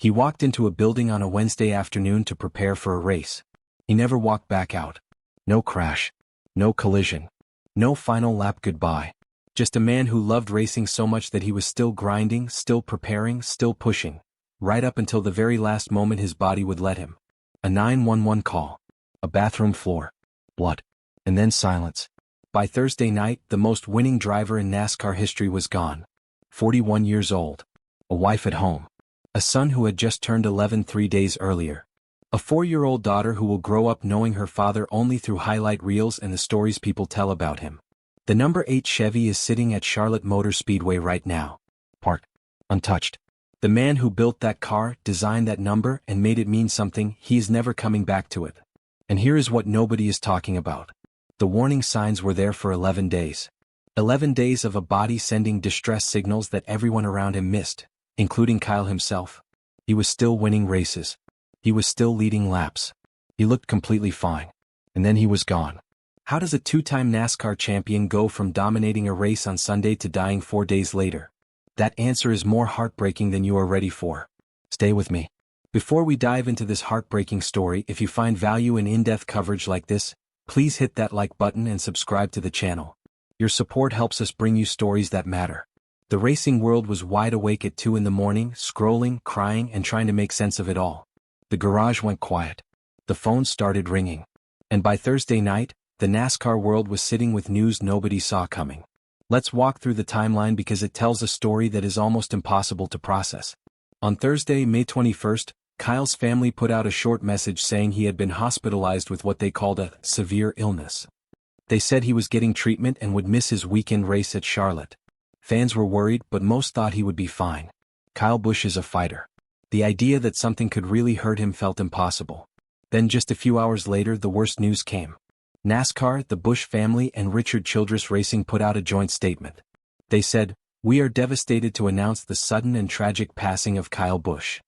He walked into a building on a Wednesday afternoon to prepare for a race. He never walked back out. No crash. No collision. No final lap goodbye. Just a man who loved racing so much that he was still grinding, still preparing, still pushing, right up until the very last moment his body would let him. A 911 call. A bathroom floor. Blood. And then silence. By Thursday night, the most winning driver in NASCAR history was gone. 41 years old. A wife at home. A son who had just turned 11 3 days earlier. A 4-year-old daughter who will grow up knowing her father only through highlight reels and the stories people tell about him. The number 8 Chevy is sitting at Charlotte Motor Speedway right now. Parked. Untouched. The man who built that car, designed that number, and made it mean something, he is never coming back to it. And here is what nobody is talking about. The warning signs were there for 11 days. 11 days of a body sending distress signals that everyone around him missed, including Kyle himself. He was still winning races. He was still leading laps. He looked completely fine. And then he was gone. How does a 2-time NASCAR champion go from dominating a race on Sunday to dying 4 days later? That answer is more heartbreaking than you are ready for. Stay with me. Before we dive into this heartbreaking story, if you find value in in-depth coverage like this, please hit that like button and subscribe to the channel. Your support helps us bring you stories that matter. The racing world was wide awake at 2 in the morning, scrolling, crying, and trying to make sense of it all. The garage went quiet. The phones started ringing. And by Thursday night, the NASCAR world was sitting with news nobody saw coming. Let's walk through the timeline because it tells a story that is almost impossible to process. On Thursday, May 21st, Kyle's family put out a short message saying he had been hospitalized with what they called a severe illness. They said he was getting treatment and would miss his weekend race at Charlotte. Fans were worried, but most thought he would be fine. Kyle Busch is a fighter. The idea that something could really hurt him felt impossible. Then just a few hours later, the worst news came. NASCAR, the Busch family, and Richard Childress Racing put out a joint statement. They said, "We are devastated to announce the sudden and tragic passing of Kyle Busch."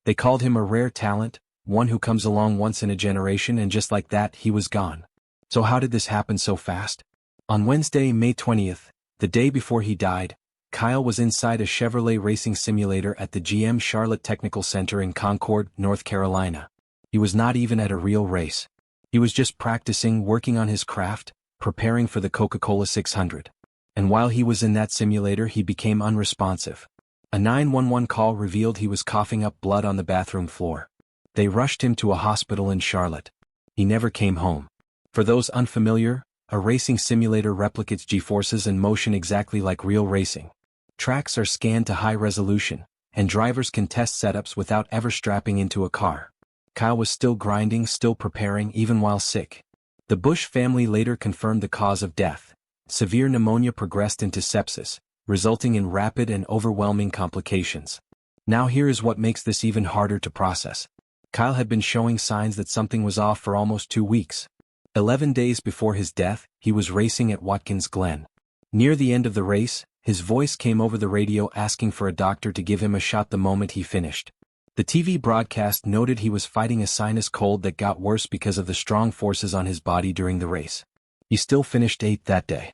They called him a rare talent, one who comes along once in a generation, and just like that, he was gone. So how did this happen so fast? On Wednesday, May 20th, the day before he died, Kyle was inside a Chevrolet racing simulator at the GM Charlotte Technical Center in Concord, North Carolina. He was not even at a real race. He was just practicing, working on his craft, preparing for the Coca-Cola 600. And while he was in that simulator, he became unresponsive. A 911 call revealed he was coughing up blood on the bathroom floor. They rushed him to a hospital in Charlotte. He never came home. For those unfamiliar, a racing simulator replicates G-forces and motion exactly like real racing. Tracks are scanned to high resolution, and drivers can test setups without ever strapping into a car. Kyle was still grinding, still preparing, even while sick. The Busch family later confirmed the cause of death. Severe pneumonia progressed into sepsis, resulting in rapid and overwhelming complications. Now here is what makes this even harder to process. Kyle had been showing signs that something was off for almost 2 weeks. 11 days before his death, he was racing at Watkins Glen. Near the end of the race, his voice came over the radio asking for a doctor to give him a shot the moment he finished. The TV broadcast noted he was fighting a sinus cold that got worse because of the strong forces on his body during the race. He still finished 8th that day.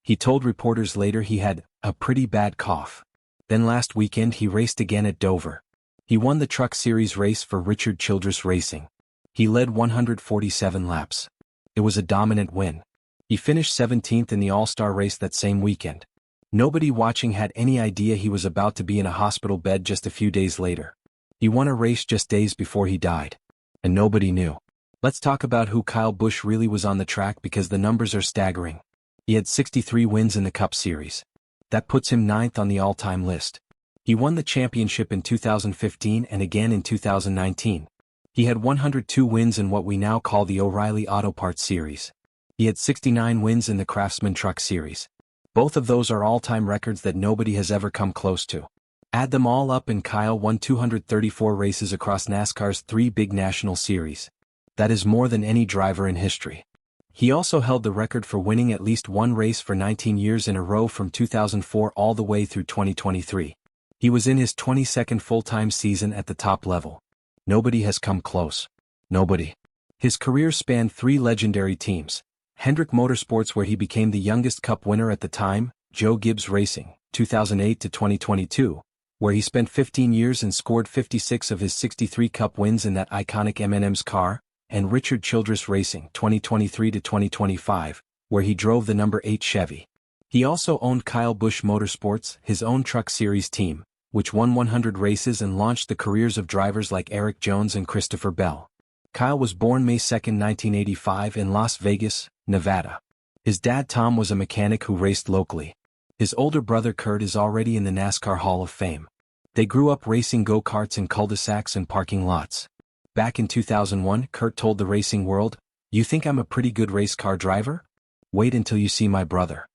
He told reporters later he had a pretty bad cough. Then last weekend he raced again at Dover. He won the Truck Series race for Richard Childress Racing. He led 147 laps. It was a dominant win. He finished 17th in the All-Star race that same weekend. Nobody watching had any idea he was about to be in a hospital bed just a few days later. He won a race just days before he died. And nobody knew. Let's talk about who Kyle Busch really was on the track because the numbers are staggering. He had 63 wins in the Cup Series. That puts him 9th on the all-time list. He won the championship in 2015 and again in 2019. He had 102 wins in what we now call the O'Reilly Auto Parts Series. He had 69 wins in the Craftsman Truck Series. Both of those are all-time records that nobody has ever come close to. Add them all up and Kyle won 234 races across NASCAR's 3 big national series. That is more than any driver in history. He also held the record for winning at least one race for 19 years in a row from 2004 all the way through 2023. He was in his 22nd full-time season at the top level. Nobody has come close. Nobody. His career spanned 3 legendary teams. Hendrick Motorsports, where he became the youngest Cup winner at the time, Joe Gibbs Racing, 2008 to 2022, where he spent 15 years and scored 56 of his 63 Cup wins in that iconic M&M's car, and Richard Childress Racing 2023 to 2025, where he drove the number 8 Chevy. He also owned Kyle Busch Motorsports, his own truck series team, which won 100 races and launched the careers of drivers like Eric Jones and Christopher Bell. Kyle was born May 2, 1985 in Las Vegas, Nevada. His dad Tom was a mechanic who raced locally. His older brother Kurt is already in the NASCAR Hall of Fame. They grew up racing go-karts in cul-de-sacs and parking lots. Back in 2001, Kurt told the racing world, "You think I'm a pretty good race car driver? Wait until you see my brother.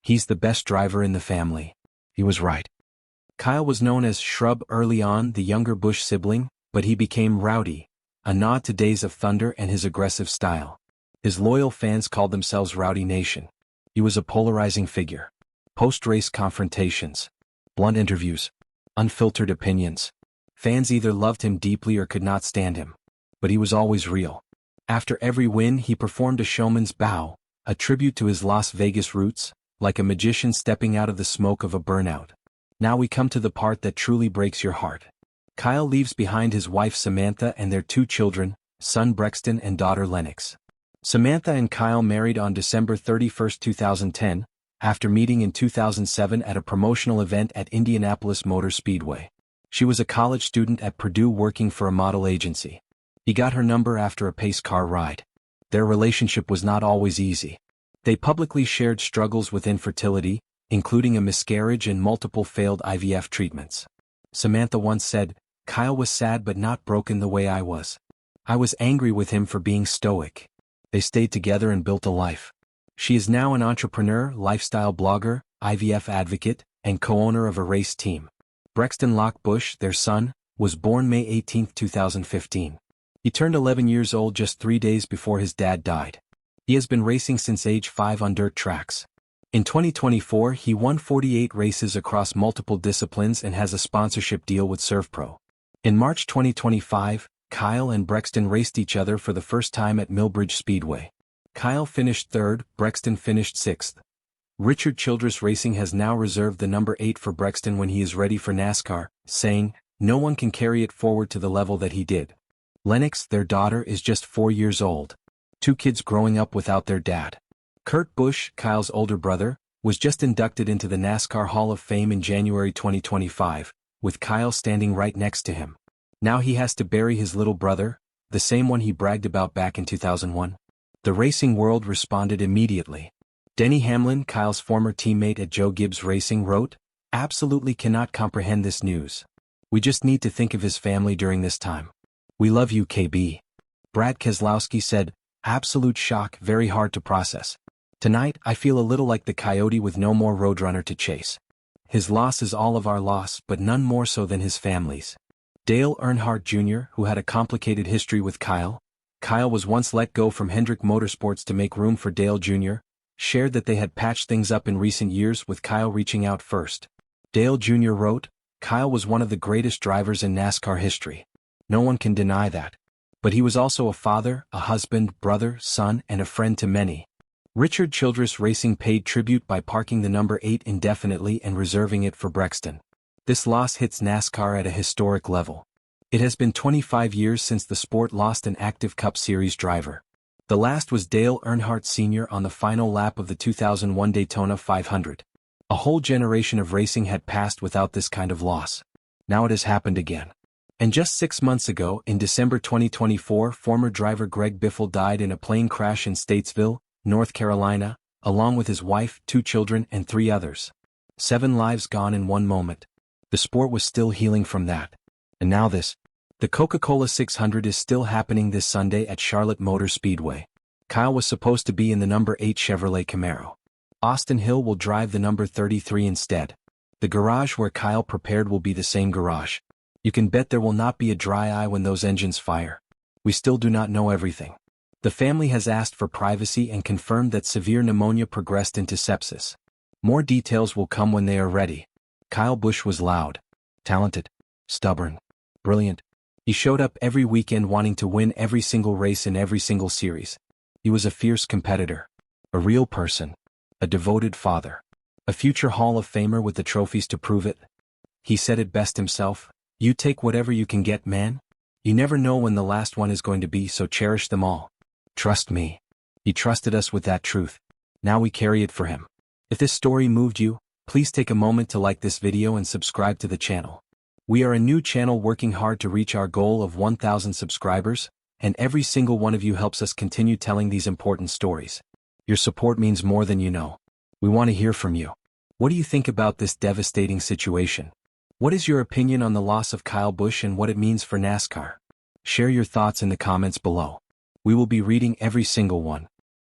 He's the best driver in the family." He was right. Kyle was known as Shrub early on, the younger Busch sibling, but he became Rowdy, a nod to Days of Thunder and his aggressive style. His loyal fans called themselves Rowdy Nation. He was a polarizing figure. Post-race confrontations, blunt interviews, unfiltered opinions. Fans either loved him deeply or could not stand him. But he was always real. After every win he performed a showman's bow, a tribute to his Las Vegas roots, like a magician stepping out of the smoke of a burnout. Now we come to the part that truly breaks your heart. Kyle leaves behind his wife Samantha and their 2 children, son Brexton and daughter Lennox. Samantha and Kyle married on December 31, 2010, after meeting in 2007 at a promotional event at Indianapolis Motor Speedway. She was a college student at Purdue working for a model agency. He got her number after a pace car ride. Their relationship was not always easy. They publicly shared struggles with infertility, including a miscarriage and multiple failed IVF treatments. Samantha once said, "Kyle was sad but not broken the way I was. I was angry with him for being stoic." They stayed together and built a life. She is now an entrepreneur, lifestyle blogger, IVF advocate, and co-owner of a race team. Brexton Locke Busch, their son, was born May 18, 2015. He turned 11 years old just 3 days before his dad died. He has been racing since age 5 on dirt tracks. In 2024 he won 48 races across multiple disciplines and has a sponsorship deal with ServPro. In March 2025, Kyle and Brexton raced each other for the first time at Millbridge Speedway. Kyle finished 3rd, Brexton finished 6th. Richard Childress Racing has now reserved the number 8 for Brexton when he is ready for NASCAR, saying, "No one can carry it forward to the level that he did." Lennox, their daughter, is just 4 years old. 2 kids growing up without their dad. Kurt Busch, Kyle's older brother, was just inducted into the NASCAR Hall of Fame in January 2025, with Kyle standing right next to him. Now he has to bury his little brother, the same one he bragged about back in 2001. The racing world responded immediately. Denny Hamlin, Kyle's former teammate at Joe Gibbs Racing, wrote, "Absolutely cannot comprehend this news. We just need to think of his family during this time. We love you, KB." Brad Keselowski said, "Absolute shock, very hard to process. Tonight, I feel a little like the coyote with no more roadrunner to chase. His loss is all of our loss, but none more so than his family's." Dale Earnhardt Jr., who had a complicated history with Kyle was once let go from Hendrick Motorsports to make room for Dale Jr., shared that they had patched things up in recent years with Kyle reaching out first. Dale Jr. wrote, "Kyle was one of the greatest drivers in NASCAR history. No one can deny that. But he was also a father, a husband, brother, son, and a friend to many." Richard Childress Racing paid tribute by parking the number 8 indefinitely and reserving it for Brexton. This loss hits NASCAR at a historic level. It has been 25 years since the sport lost an active Cup Series driver. The last was Dale Earnhardt Sr. on the final lap of the 2001 Daytona 500. A whole generation of racing had passed without this kind of loss. Now it has happened again. And just 6 months ago, in December 2024, former driver Greg Biffle died in a plane crash in Statesville, North Carolina, along with his wife, 2 children, and 3 others. 7 lives gone in one moment. The sport was still healing from that. And now this. The Coca-Cola 600 is still happening this Sunday at Charlotte Motor Speedway. Kyle was supposed to be in the number 8 Chevrolet Camaro. Austin Hill will drive the number 33 instead. The garage where Kyle prepared will be the same garage. You can bet there will not be a dry eye when those engines fire. We still do not know everything. The family has asked for privacy and confirmed that severe pneumonia progressed into sepsis. More details will come when they are ready. Kyle Busch was loud, talented, stubborn, brilliant. He showed up every weekend wanting to win every single race in every single series. He was a fierce competitor, a real person, a devoted father, a future Hall of Famer with the trophies to prove it. He said it best himself, "You take whatever you can get, man. You never know when the last one is going to be, so cherish them all." Trust me. He trusted us with that truth. Now we carry it for him. If this story moved you, please take a moment to like this video and subscribe to the channel. We are a new channel working hard to reach our goal of 1,000 subscribers, and every single one of you helps us continue telling these important stories. Your support means more than you know. We want to hear from you. What do you think about this devastating situation? What is your opinion on the loss of Kyle Busch and what it means for NASCAR? Share your thoughts in the comments below. We will be reading every single one.